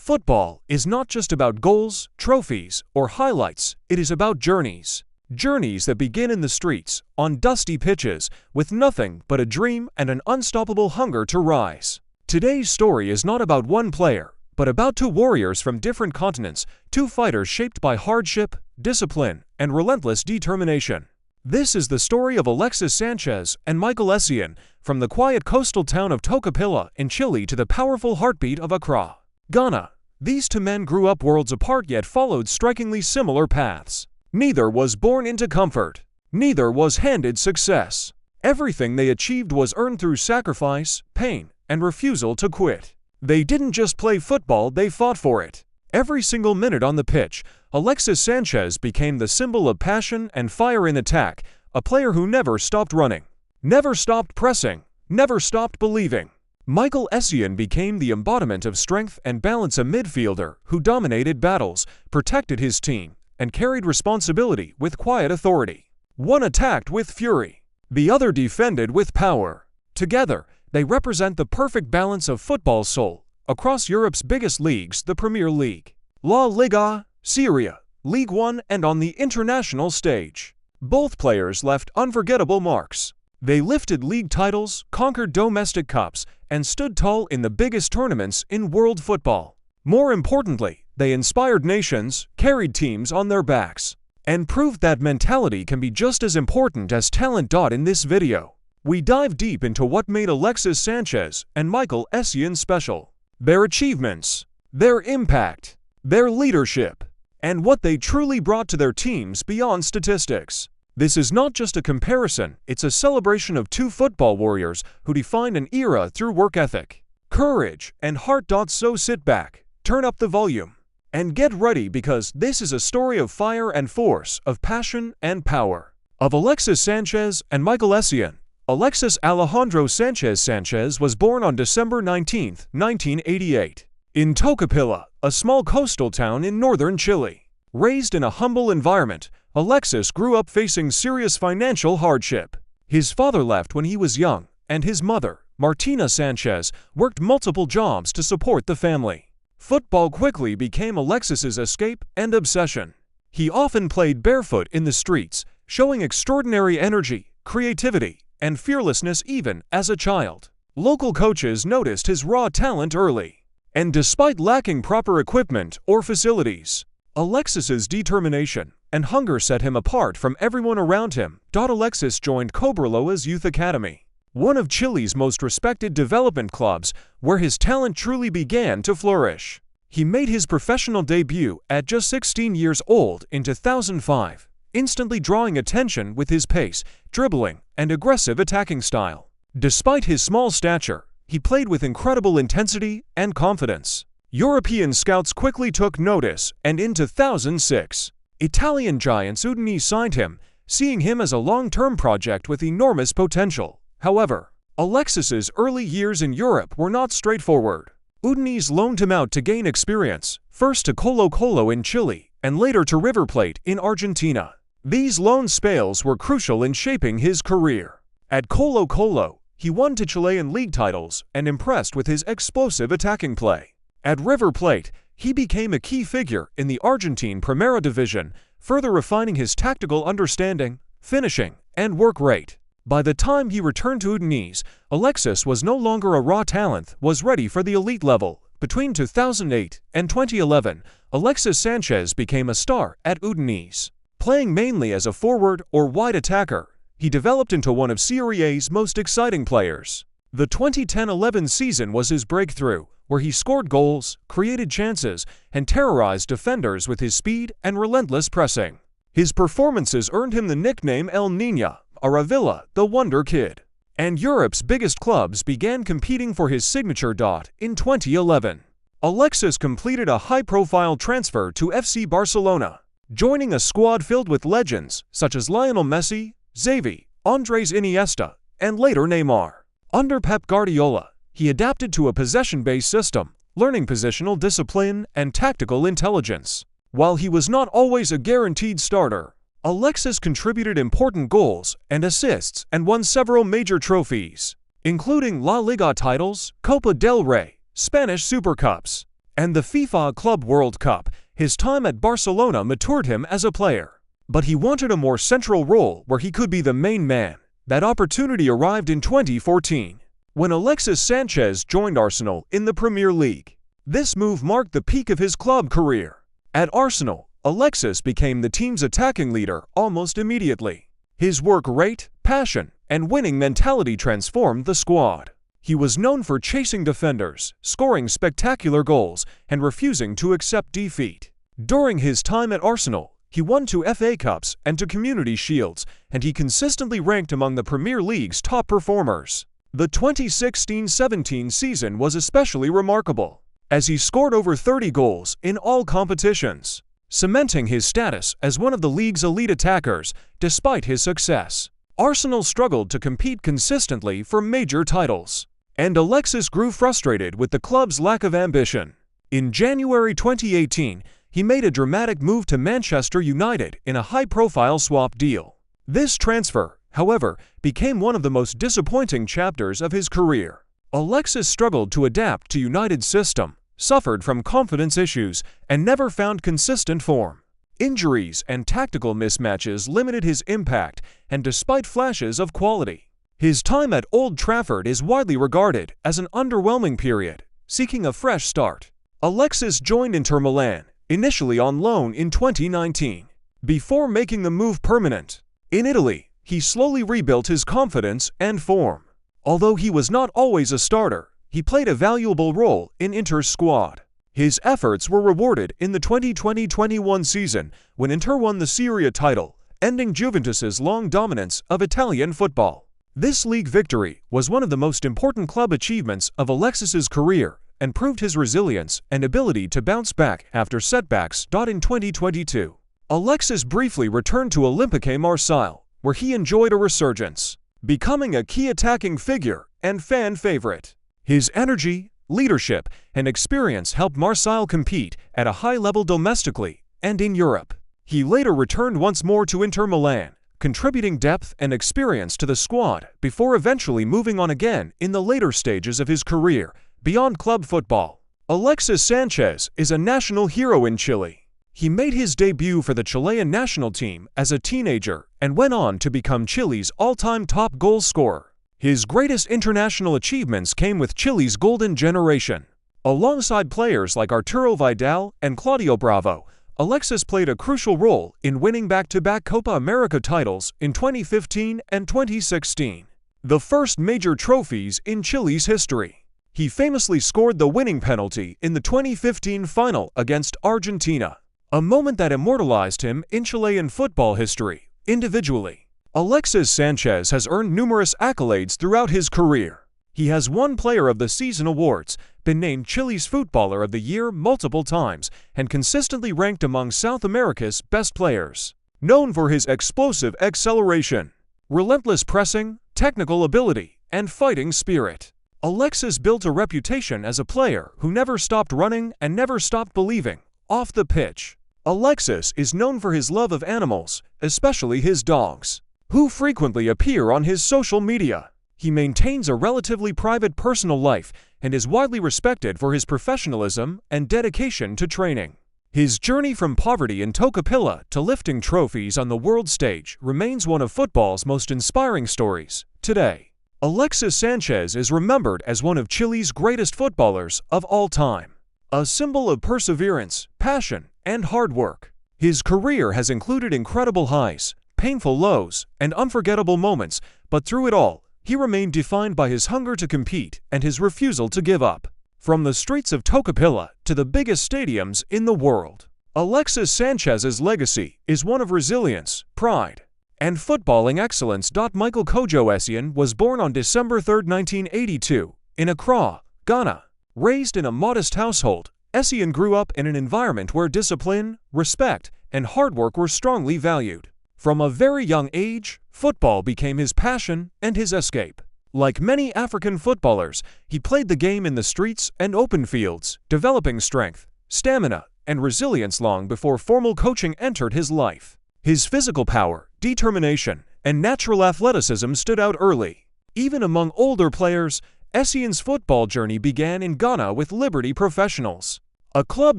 Football is not just about goals, trophies, or highlights, it is about journeys. Journeys that begin in the streets, on dusty pitches, with nothing but a dream and an unstoppable hunger to rise. Today's story is not about one player, but about two warriors from different continents, two fighters shaped by hardship, discipline, and relentless determination. This is the story of Alexis Sánchez and Michael Essien, from the quiet coastal town of Tocopilla in Chile to the powerful heartbeat of Accra, Ghana. These two men grew up worlds apart yet followed strikingly similar paths. Neither was born into comfort. Neither was handed success. Everything they achieved was earned through sacrifice, pain, and refusal to quit. They didn't just play football, they fought for it. Every single minute on the pitch, Alexis Sánchez became the symbol of passion and fire in attack, a player who never stopped running, never stopped pressing, never stopped believing. Michael Essien became the embodiment of strength and balance, a midfielder who dominated battles, protected his team, and carried responsibility with quiet authority. One attacked with fury, the other defended with power. Together, they represent the perfect balance of football soul across Europe's biggest leagues, the Premier League, La Liga, Serie A, League One, and on the international stage. Both players left unforgettable marks. They lifted league titles, conquered domestic cups, and stood tall in the biggest tournaments in world football. More importantly, they inspired nations, carried teams on their backs, and proved that mentality can be just as important as talent. In this video, we dive deep into what made Alexis Sánchez and Michael Essien special, their achievements, their impact, their leadership, and what they truly brought to their teams beyond statistics. This is not just a comparison, it's a celebration of two football warriors who defined an era through work ethic, courage, and heart. So sit back, turn up the volume, and get ready, because this is a story of fire and force, of passion and power, of Alexis Sánchez and Michael Essien. Alexis Alejandro Sánchez was born on December 19, 1988, in Tocopilla, a small coastal town in northern Chile. Raised in a humble environment, Alexis grew up facing serious financial hardship. His father left when he was young, and his mother, Martina Sánchez, worked multiple jobs to support the family. Football quickly became Alexis's escape and obsession. He often played barefoot in the streets, showing extraordinary energy, creativity, and fearlessness even as a child. Local coaches noticed his raw talent early, and despite lacking proper equipment or facilities, Alexis's determination and hunger set him apart from everyone around him. Alexis joined Cobreloa's Youth Academy, one of Chile's most respected development clubs, where his talent truly began to flourish. He made his professional debut at just 16 years old in 2005, instantly drawing attention with his pace, dribbling, and aggressive attacking style. Despite his small stature, he played with incredible intensity and confidence. European scouts quickly took notice, and in 2006, Italian giants Udinese signed him, seeing him as a long-term project with enormous potential. However, Alexis's early years in Europe were not straightforward. Udinese loaned him out to gain experience, first to Colo-Colo in Chile, and later to River Plate in Argentina. These loan spells were crucial in shaping his career. At Colo-Colo, he won two Chilean league titles and impressed with his explosive attacking play. At River Plate, he became a key figure in the Argentine Primera Division, further refining his tactical understanding, finishing, and work rate. By the time he returned to Udinese, Alexis was no longer a raw talent, was ready for the elite level. Between 2008 and 2011, Alexis Sánchez became a star at Udinese. Playing mainly as a forward or wide attacker, he developed into one of Serie A's most exciting players. The 2010-11 season was his breakthrough, where he scored goals, created chances, and terrorized defenders with his speed and relentless pressing. His performances earned him the nickname El Niño, Aravilla, the Wonder Kid. And Europe's biggest clubs began competing for his signature. In 2011, Alexis completed a high-profile transfer to FC Barcelona, joining a squad filled with legends such as Lionel Messi, Xavi, Andres Iniesta, and later Neymar. Under Pep Guardiola, he adapted to a possession-based system, learning positional discipline and tactical intelligence. While he was not always a guaranteed starter, Alexis contributed important goals and assists and won several major trophies, including La Liga titles, Copa del Rey, Spanish Super Cups, and the FIFA Club World Cup, his time at Barcelona matured him as a player. But he wanted a more central role where he could be the main man. That opportunity arrived in 2014, when Alexis Sánchez joined Arsenal in the Premier League. This move marked the peak of his club career. At Arsenal, Alexis became the team's attacking leader almost immediately. His work rate, passion, and winning mentality transformed the squad. He was known for chasing defenders, scoring spectacular goals, and refusing to accept defeat. During his time at Arsenal, he won 2 FA Cups and 2 Community Shields, and he consistently ranked among the Premier League's top performers. The 2016-17 season was especially remarkable, as he scored over 30 goals in all competitions, cementing his status as one of the league's elite attackers. Despite his success, Arsenal struggled to compete consistently for major titles, and Alexis grew frustrated with the club's lack of ambition. In January 2018, he made a dramatic move to Manchester United in a high-profile swap deal. This transfer, however, became one of the most disappointing chapters of his career. Alexis struggled to adapt to United's system, suffered from confidence issues, and never found consistent form. Injuries and tactical mismatches limited his impact, and despite flashes of quality, his time at Old Trafford is widely regarded as an underwhelming period. Seeking a fresh start, Alexis joined Inter Milan, initially on loan in 2019, before making the move permanent. In Italy, he slowly rebuilt his confidence and form. Although he was not always a starter, he played a valuable role in Inter's squad. His efforts were rewarded in the 2020-21 season when Inter won the Serie A title, ending Juventus's long dominance of Italian football. This league victory was one of the most important club achievements of Alexis's career and proved his resilience and ability to bounce back after setbacks. In 2022, Alexis briefly returned to Olympique Marseille, where he enjoyed a resurgence, becoming a key attacking figure and fan favorite. His energy, leadership, and experience helped Marseille compete at a high level domestically and in Europe. He later returned once more to Inter Milan, contributing depth and experience to the squad before eventually moving on again in the later stages of his career beyond club football. Alexis Sánchez is a national hero in Chile. He made his debut for the Chilean national team as a teenager and went on to become Chile's all-time top goal scorer. His greatest international achievements came with Chile's golden generation. Alongside players like Arturo Vidal and Claudio Bravo, Alexis played a crucial role in winning back-to-back Copa America titles in 2015 and 2016, the first major trophies in Chile's history. He famously scored the winning penalty in the 2015 final against Argentina, a moment that immortalized him in Chilean football history. Individually, Alexis Sánchez has earned numerous accolades throughout his career. He has won Player of the Season awards, been named Chile's Footballer of the Year multiple times, and consistently ranked among South America's best players. Known for his explosive acceleration, relentless pressing, technical ability, and fighting spirit, Alexis built a reputation as a player who never stopped running and never stopped believing. Off the pitch, Alexis is known for his love of animals, especially his dogs, who frequently appear on his social media. He maintains a relatively private personal life and is widely respected for his professionalism and dedication to training. His journey from poverty in Tocopilla to lifting trophies on the world stage remains one of football's most inspiring stories. Today, Alexis Sánchez is remembered as one of Chile's greatest footballers of all time, a symbol of perseverance, passion, and hard work. His career has included incredible highs, painful lows, and unforgettable moments, but through it all, he remained defined by his hunger to compete and his refusal to give up. From the streets of Tocopilla to the biggest stadiums in the world, Alexis Sánchez's legacy is one of resilience, pride, and footballing excellence. Michael Kojo Essien was born on December 3, 1982, in Accra, Ghana. Raised in a modest household, Essien grew up in an environment where discipline, respect, and hard work were strongly valued. From a very young age, football became his passion and his escape. Like many African footballers, he played the game in the streets and open fields, developing strength, stamina, and resilience long before formal coaching entered his life. His physical power, determination, and natural athleticism stood out early. Even among older players, Essien's football journey began in Ghana with Liberty Professionals, a club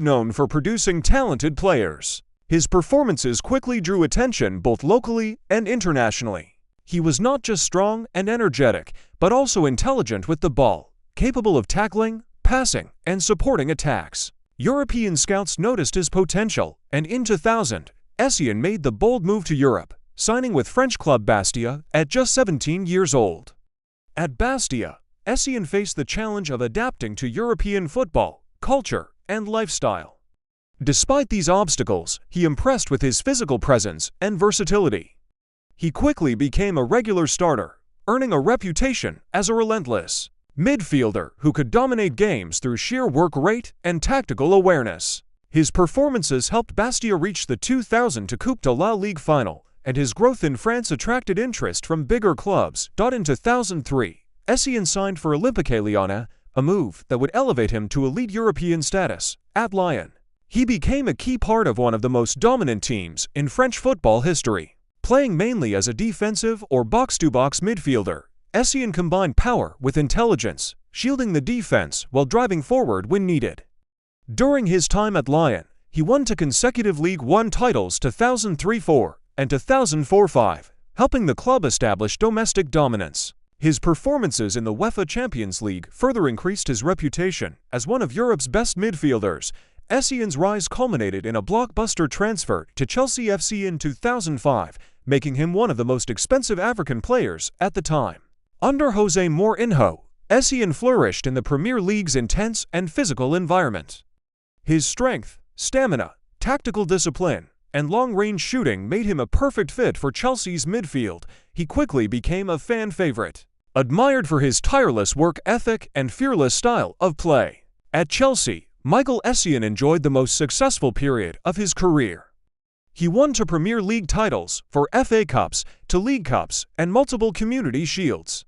known for producing talented players. His performances quickly drew attention both locally and internationally. He was not just strong and energetic, but also intelligent with the ball, capable of tackling, passing, and supporting attacks. European scouts noticed his potential, and in 2000, Essien made the bold move to Europe, signing with French club Bastia at just 17 years old. At Bastia, Essien faced the challenge of adapting to European football, culture, and lifestyle. Despite these obstacles, he impressed with his physical presence and versatility. He quickly became a regular starter, earning a reputation as a relentless midfielder who could dominate games through sheer work rate and tactical awareness. His performances helped Bastia reach the 2002 Coupe de la Ligue final, and his growth in France attracted interest from bigger clubs. In 2003, Essien signed for Olympique Lyonnais, a move that would elevate him to elite European status. At Lyon, he became a key part of one of the most dominant teams in French football history. Playing mainly as a defensive or box-to-box midfielder, Essien combined power with intelligence, shielding the defense while driving forward when needed. During his time at Lyon, he won two consecutive League One titles 2003-04 and 2004-05, helping the club establish domestic dominance. His performances in the UEFA Champions League further increased his reputation as one of Europe's best midfielders. Essien's rise culminated in a blockbuster transfer to Chelsea FC in 2005, making him one of the most expensive African players at the time. Under José Mourinho, Essien flourished in the Premier League's intense and physical environment. His strength, stamina, tactical discipline, and long-range shooting made him a perfect fit for Chelsea's midfield. He quickly became a fan favorite, admired for his tireless work ethic and fearless style of play. At Chelsea, Michael Essien enjoyed the most successful period of his career. He won two Premier League titles, for FA Cups to League Cups, and multiple Community Shields.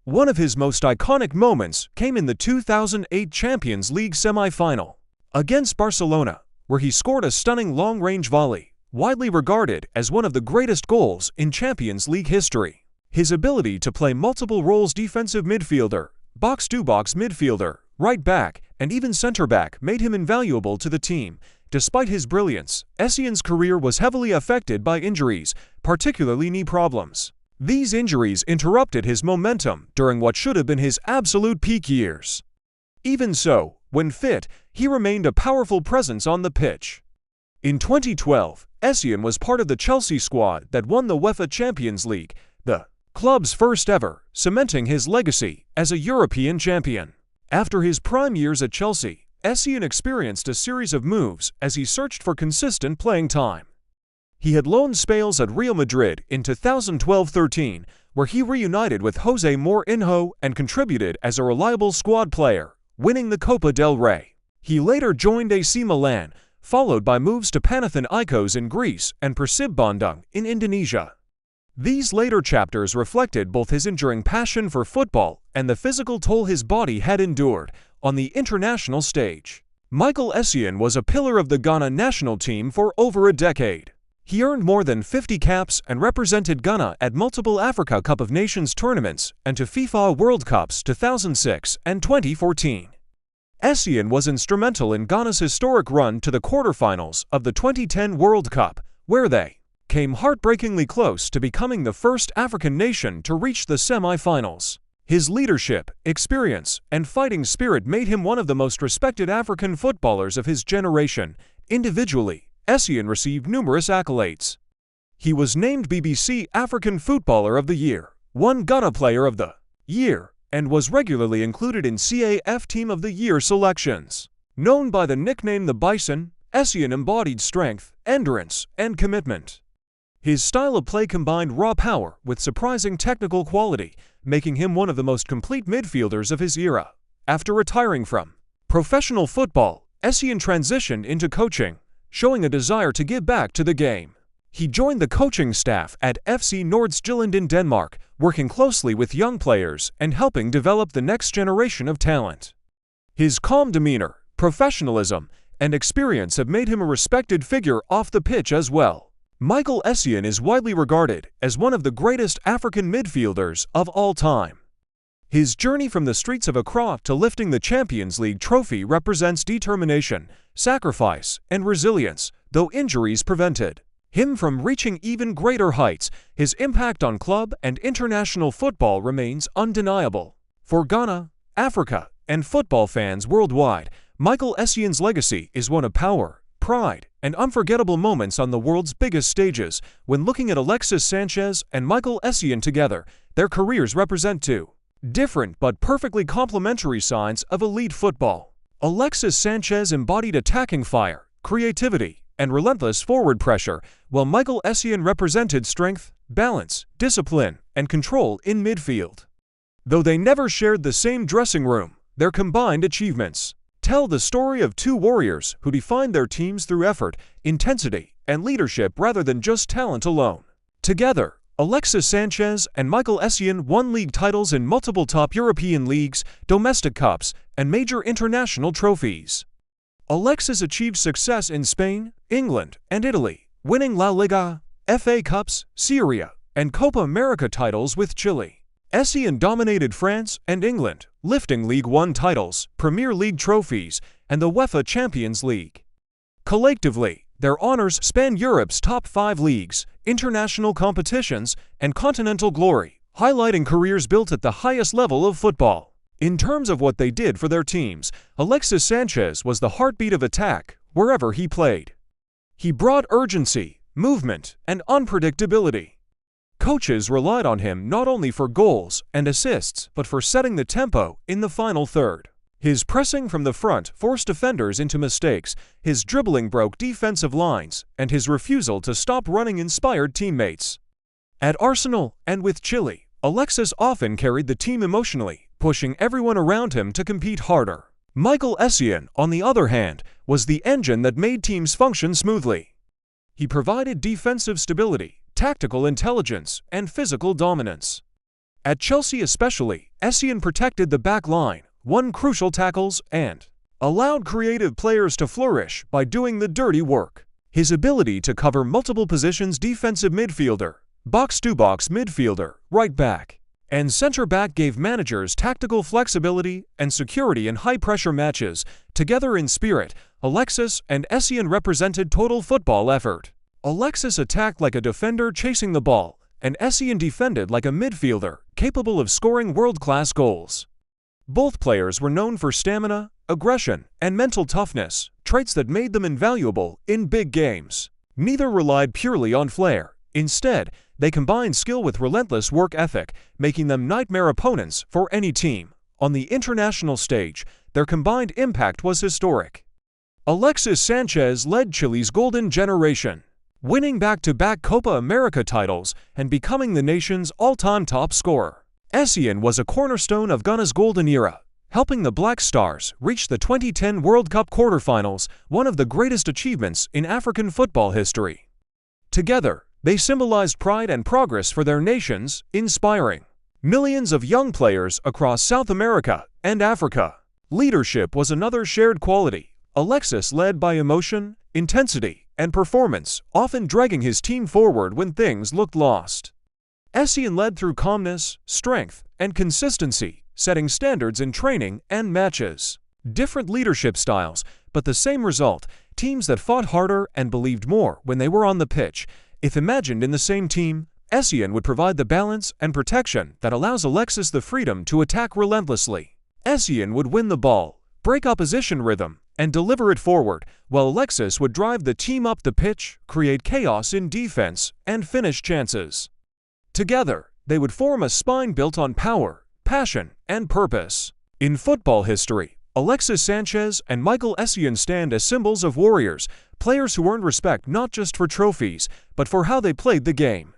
One of his most iconic moments came in the 2008 Champions League semi-final against Barcelona, where he scored a stunning long-range volley, widely regarded as one of the greatest goals in Champions League history. His ability to play multiple roles, defensive midfielder, box-to-box midfielder, right back, and even center-back, made him invaluable to the team. Despite his brilliance, Essien's career was heavily affected by injuries, particularly knee problems. These injuries interrupted his momentum during what should have been his absolute peak years. Even so, when fit, he remained a powerful presence on the pitch. In 2012, Essien was part of the Chelsea squad that won the UEFA Champions League, the club's first ever, cementing his legacy as a European champion. After his prime years at Chelsea, Essien experienced a series of moves as he searched for consistent playing time. He had loan spells at Real Madrid in 2012-13, where he reunited with José Mourinho and contributed as a reliable squad player, winning the Copa del Rey. He later joined AC Milan, followed by moves to Panathinaikos in Greece and Persib Bandung in Indonesia. These later chapters reflected both his enduring passion for football and the physical toll his body had endured on the international stage. Michael Essien was a pillar of the Ghana national team for over a decade. He earned more than 50 caps and represented Ghana at multiple Africa Cup of Nations tournaments and to FIFA World Cups 2006 and 2014. Essien was instrumental in Ghana's historic run to the quarterfinals of the 2010 World Cup, where they came heartbreakingly close to becoming the first African nation to reach the semi-finals. His leadership, experience, and fighting spirit made him one of the most respected African footballers of his generation. Individually, Essien received numerous accolades. He was named BBC African Footballer of the Year, won Ghana Player of the Year, and was regularly included in CAF Team of the Year selections. Known by the nickname the Bison, Essien embodied strength, endurance, and commitment. His style of play combined raw power with surprising technical quality, making him one of the most complete midfielders of his era. After retiring from professional football, Essien transitioned into coaching, showing a desire to give back to the game. He joined the coaching staff at FC Nordsjælland in Denmark, working closely with young players and helping develop the next generation of talent. His calm demeanor, professionalism, and experience have made him a respected figure off the pitch as well. Michael Essien is widely regarded as one of the greatest African midfielders of all time. His journey from the streets of Accra to lifting the Champions League trophy represents determination, sacrifice, and resilience, though injuries prevented him from reaching even greater heights. His impact on club and international football remains undeniable. For Ghana, Africa, and football fans worldwide, Michael Essien's legacy is one of power, pride, and unforgettable moments on the world's biggest stages. When looking at Alexis Sánchez and Michael Essien together, their careers represent two different but perfectly complementary sides of elite football. Alexis Sánchez embodied attacking fire, creativity, and relentless forward pressure, while Michael Essien represented strength, balance, discipline, and control in midfield. Though they never shared the same dressing room, their combined achievements tell the story of two warriors who defined their teams through effort, intensity, and leadership rather than just talent alone. Together, Alexis Sánchez and Michael Essien won league titles in multiple top European leagues, domestic cups, and major international trophies. Alexis achieved success in Spain, England, and Italy, winning La Liga, FA Cups, Serie A, and Copa America titles with Chile. Essien dominated France and England, lifting League One titles, Premier League trophies, and the UEFA Champions League. Collectively, their honors span Europe's top 5 leagues, international competitions, and continental glory, highlighting careers built at the highest level of football. In terms of what they did for their teams, Alexis Sánchez was the heartbeat of attack wherever he played. He brought urgency, movement, and unpredictability. Coaches relied on him not only for goals and assists but for setting the tempo in the final third. His pressing from the front forced defenders into mistakes, his dribbling broke defensive lines, and his refusal to stop running inspired teammates. At Arsenal and with Chile, Alexis often carried the team emotionally, pushing everyone around him to compete harder. Michael Essien, on the other hand, was the engine that made teams function smoothly. He provided defensive stability, tactical intelligence, and physical dominance. At Chelsea especially, Essien protected the back line, won crucial tackles, and allowed creative players to flourish by doing the dirty work. His ability to cover multiple positions, defensive midfielder, box-to-box midfielder, right back, and center back, gave managers tactical flexibility and security in high-pressure matches. Together in spirit, Alexis and Essien represented total football effort. Alexis attacked like a defender chasing the ball, and Essien defended like a midfielder capable of scoring world-class goals. Both players were known for stamina, aggression, and mental toughness, traits that made them invaluable in big games. Neither relied purely on flair. Instead, they combined skill with relentless work ethic, making them nightmare opponents for any team. On the international stage, their combined impact was historic. Alexis Sánchez led Chile's golden generation, winning back-to-back Copa America titles and becoming the nation's all-time top scorer. Essien was a cornerstone of Ghana's golden era, helping the Black Stars reach the 2010 World Cup quarterfinals, one of the greatest achievements in African football history. Together, they symbolized pride and progress for their nations, inspiring millions of young players across South America and Africa. Leadership was another shared quality. Alexis led by emotion, intensity, and performance, often dragging his team forward when things looked lost. Essien led through calmness, strength, and consistency, setting standards in training and matches. Different leadership styles, but the same result: teams that fought harder and believed more when they were on the pitch. If imagined in the same team, Essien would provide the balance and protection that allows Alexis the freedom to attack relentlessly. Essien would win the ball, break opposition rhythm, and deliver it forward, while Alexis would drive the team up the pitch, create chaos in defense, and finish chances. Together, they would form a spine built on power, passion, and purpose. In football history, Alexis Sánchez and Michael Essien stand as symbols of warriors, players who earned respect not just for trophies, but for how they played the game.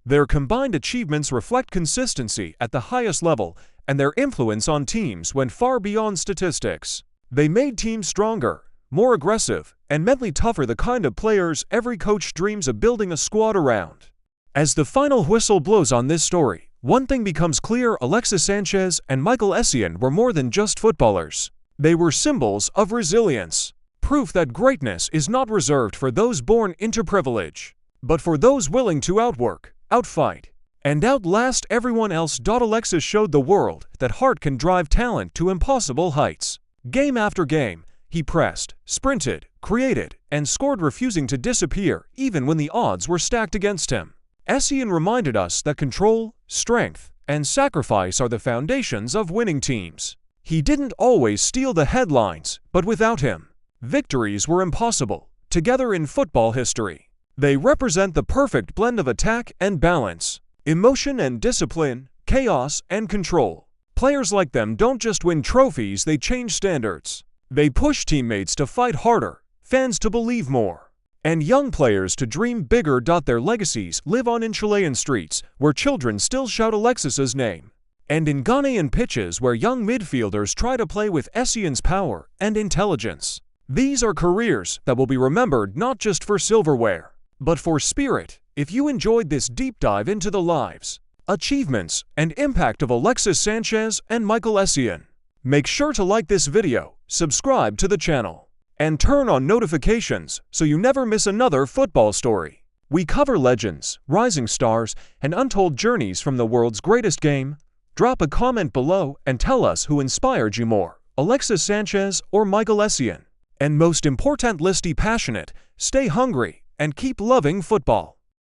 Their combined achievements reflect consistency at the highest level, and their influence on teams went far beyond statistics. They made teams stronger, more aggressive, and mentally tougher, the kind of players every coach dreams of building a squad around. As the final whistle blows on this story, one thing becomes clear: Alexis Sánchez and Michael Essien were more than just footballers. They were symbols of resilience, proof that greatness is not reserved for those born into privilege, but for those willing to outwork, outfight, and outlast everyone else. Alexis showed the world that heart can drive talent to impossible heights. Game after game, he pressed, sprinted, created, and scored, refusing to disappear even when the odds were stacked against him. Essien reminded us that control, strength, and sacrifice are the foundations of winning teams. He didn't always steal the headlines, but without him, victories were impossible. Together in football history, they represent the perfect blend of attack and balance, emotion and discipline, chaos and control. Players like them don't just win trophies, they change standards. They push teammates to fight harder, fans to believe more, and young players to dream bigger. Their legacies live on in Chilean streets, where children still shout Alexis's name, and in Ghanaian pitches where young midfielders try to play with Essien's power and intelligence. These are careers that will be remembered not just for silverware, but for spirit. If you enjoyed this deep dive into the lives, achievements, and impact of Alexis Sánchez and Michael Essien, make sure to like this video, subscribe to the channel, and turn on notifications so you never miss another football story. We cover legends, rising stars, and untold journeys from the world's greatest game. Drop a comment below and tell us who inspired you more, Alexis Sánchez or Michael Essien. And most important, stay passionate, stay hungry, and keep loving football.